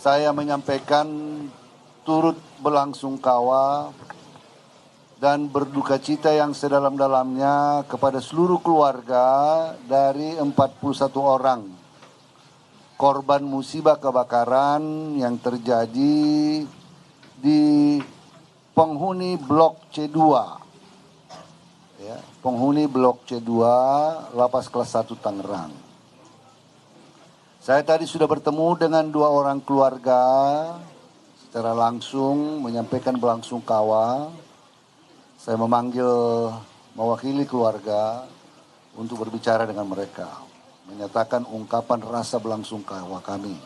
Saya menyampaikan turut berlangsungkawa dan berduka cita yang sedalam-dalamnya kepada seluruh keluarga dari 41 orang korban musibah kebakaran yang terjadi di penghuni Blok C2. Ya, penghuni Blok C2 Lapas Kelas 1 Tangerang. Saya tadi sudah bertemu dengan 2 orang keluarga secara langsung menyampaikan berlangsungkawa. Saya memanggil mewakili keluarga untuk berbicara dengan mereka, menyatakan ungkapan rasa berlangsungkawa kami.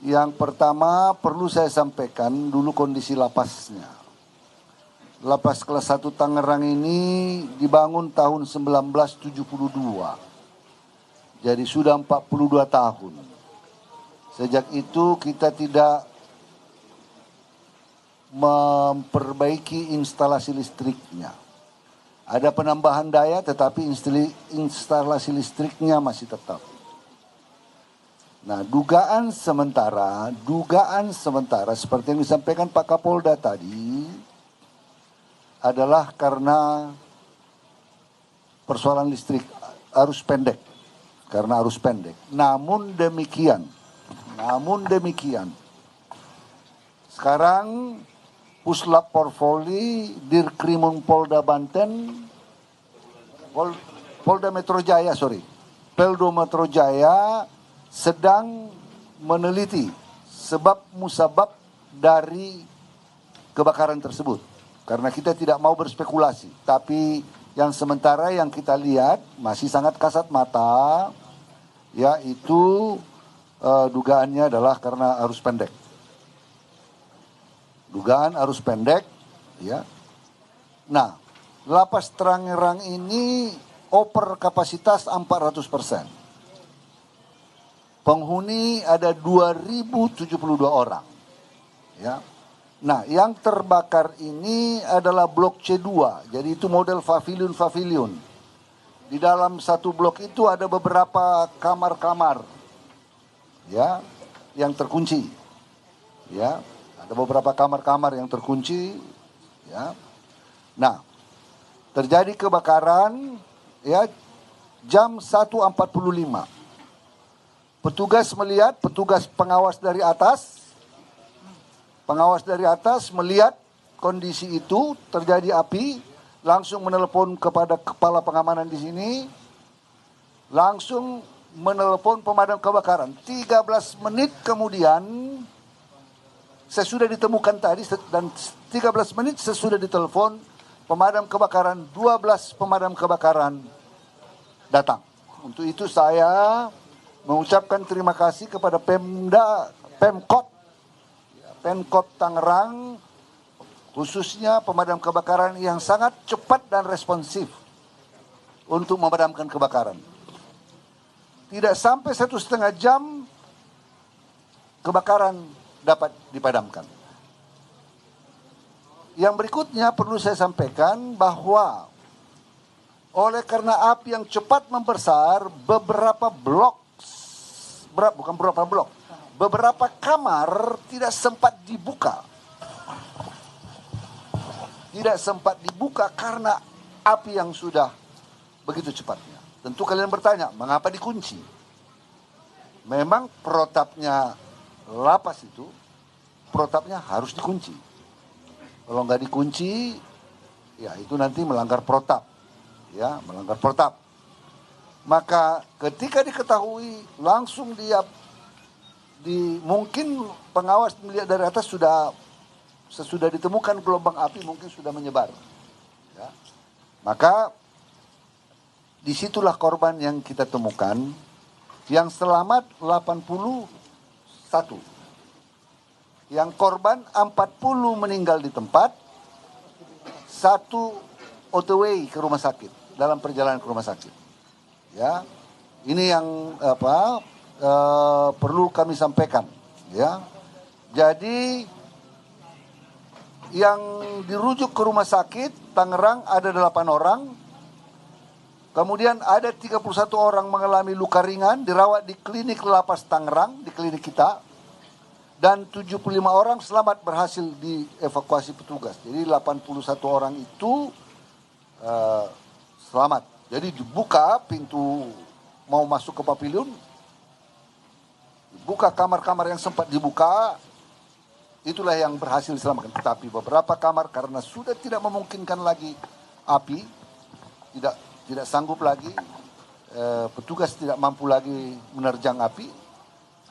Yang pertama perlu saya sampaikan dulu kondisi lapasnya. Lapas Kelas 1 Tangerang ini dibangun tahun 1972. Jadi sudah 42 tahun. Sejak itu kita tidak memperbaiki instalasi listriknya. Ada penambahan daya tetapi instalasi listriknya masih tetap. Nah, dugaan sementara seperti yang disampaikan Pak Kapolda tadi adalah karena persoalan listrik arus pendek. Karena arus pendek. Namun demikian, sekarang Puslap Porvoli, Dirkrimum Polda Banten, Polda Metro Jaya sedang meneliti sebab musabab dari kebakaran tersebut. Karena kita tidak mau berspekulasi, tapi yang sementara yang kita lihat masih sangat kasat mata, yaitu dugaannya adalah karena arus pendek. Dugaan arus pendek, ya. Nah, Lapas Tangerang ini over kapasitas 400%. Penghuni ada 2072 orang. Ya. Nah, yang terbakar ini adalah blok C2. Jadi itu model pavilion. Di dalam satu blok itu ada beberapa kamar-kamar, ya, yang terkunci. Ya, ada beberapa kamar-kamar yang terkunci, ya. Nah, terjadi kebakaran, ya, jam 1.45. Petugas pengawas dari atas melihat kondisi itu terjadi api, langsung menelepon kepada kepala pengamanan di sini, langsung menelepon pemadam kebakaran. 13 menit kemudian saya sudah ditemukan tadi dan 13 menit sesudah ditelepon pemadam kebakaran, 12 pemadam kebakaran datang. Untuk itu saya mengucapkan terima kasih kepada Pemkot Tangerang, khususnya pemadam kebakaran yang sangat cepat dan responsif untuk memadamkan kebakaran. Tidak sampai 1,5 jam kebakaran dapat dipadamkan. Yang berikutnya perlu saya sampaikan bahwa oleh karena api yang cepat membesar, beberapa kamar tidak sempat dibuka. Tidak sempat dibuka karena api yang sudah begitu cepatnya. Tentu kalian bertanya, mengapa dikunci? Memang protapnya lapas itu, protapnya harus dikunci. Kalau nggak dikunci, ya itu nanti melanggar protap. Ya, melanggar protap. Maka ketika diketahui, langsung mungkin pengawas melihat dari atas sesudah ditemukan gelombang api mungkin sudah menyebar. Ya. Maka disitulah korban yang kita temukan, yang selamat 81. Yang korban 40 meninggal di tempat, 1 OTW ke rumah sakit, dalam perjalanan ke rumah sakit. Ya, ini yang perlu kami sampaikan. Ya, jadi yang dirujuk ke rumah sakit Tangerang ada 8 orang. Kemudian ada 31 orang mengalami luka ringan dirawat di klinik Lapas Tangerang, di klinik kita. Dan 75 orang selamat berhasil dievakuasi petugas. Jadi 81 orang itu selamat. Jadi dibuka pintu mau masuk ke pavilion, buka kamar-kamar yang sempat dibuka, itulah yang berhasil diselamatkan. Tetapi beberapa kamar karena sudah tidak memungkinkan lagi api, tidak sanggup lagi, petugas tidak mampu lagi menerjang api.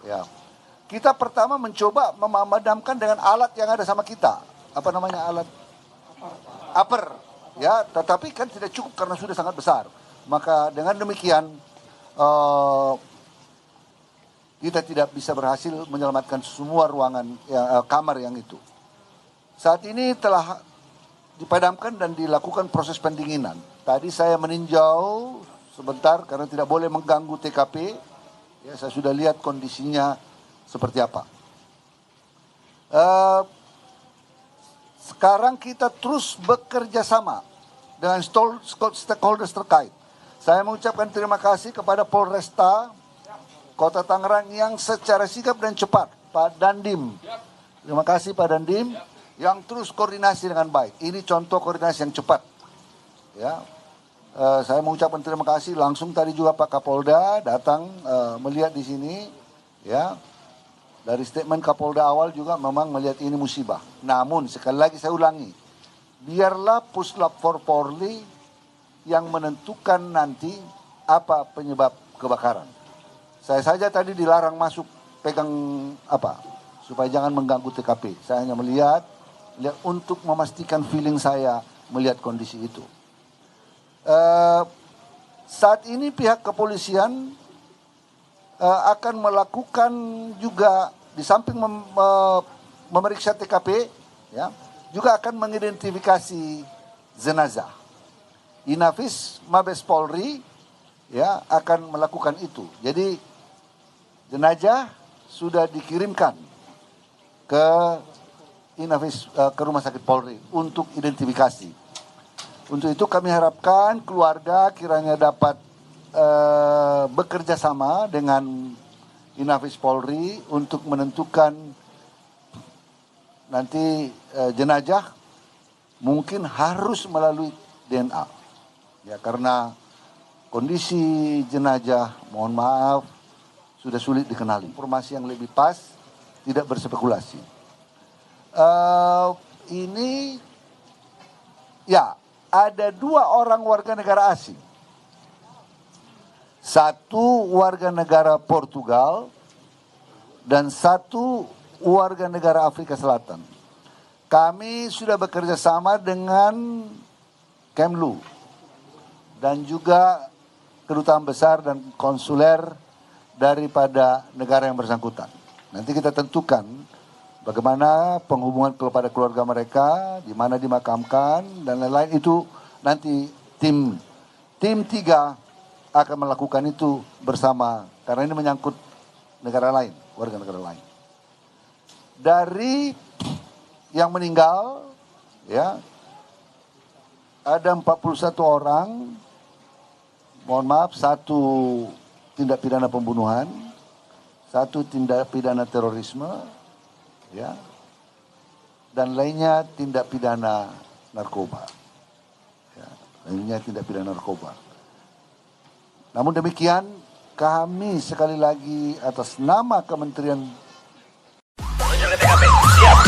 Ya, kita pertama mencoba memadamkan dengan alat yang ada sama kita. Apa namanya alat? Upper. Ya, tetapi kan tidak cukup karena sudah sangat besar. Maka dengan demikian kita tidak bisa berhasil menyelamatkan semua ruangan kamar yang itu. Saat ini telah dipadamkan dan dilakukan proses pendinginan. Tadi saya meninjau sebentar karena tidak boleh mengganggu TKP. Ya, saya sudah lihat kondisinya seperti apa. Sekarang kita terus bekerja sama dengan stakeholders terkait. Saya mengucapkan terima kasih kepada Polresta Kota Tangerang yang secara sigap dan cepat, Pak Dandim. Terima kasih Pak Dandim yang terus koordinasi dengan baik. Ini contoh koordinasi yang cepat. Ya, saya mengucapkan terima kasih langsung tadi juga Pak Kapolda datang melihat di sini. Ya, dari statement Kapolda awal juga memang melihat ini musibah. Namun sekali lagi saya ulangi, biarlah Puslap 4 Polri yang menentukan nanti apa penyebab kebakaran. Saya saja tadi dilarang masuk pegang apa supaya jangan mengganggu TKP. Saya hanya melihat untuk memastikan feeling saya melihat kondisi itu. Saat ini pihak kepolisian akan melakukan juga di samping memeriksa TKP, ya, juga akan mengidentifikasi jenazah. Inafis Mabes Polri ya akan melakukan itu. Jadi jenazah sudah dikirimkan ke Inafis ke Rumah Sakit Polri untuk identifikasi. Untuk itu kami harapkan keluarga kiranya dapat bekerja sama dengan Inafis Polri untuk menentukan nanti jenazah mungkin harus melalui DNA. Ya, karena kondisi jenazah mohon maaf sudah sulit dikenali. Informasi yang lebih pas, tidak berspekulasi. Ini ya ada 2 orang warga negara asing. 1 warga negara Portugal dan 1 warga negara Afrika Selatan. Kami sudah bekerja sama dengan Kemlu dan juga kedutaan besar dan konsuler daripada negara yang bersangkutan. Nanti kita tentukan bagaimana penghubungan kepada keluarga mereka, di mana dimakamkan dan lain-lain itu nanti tim 3 akan melakukan itu bersama karena ini menyangkut negara lain, warga negara lain. Dari yang meninggal ya ada 41 orang. Mohon maaf, 1 tindak pidana pembunuhan, 1 tindak pidana terorisme, ya, dan lainnya tindak pidana narkoba. Ya, lainnya tindak pidana narkoba. Namun demikian, kami sekali lagi atas nama Kementerian. Siap,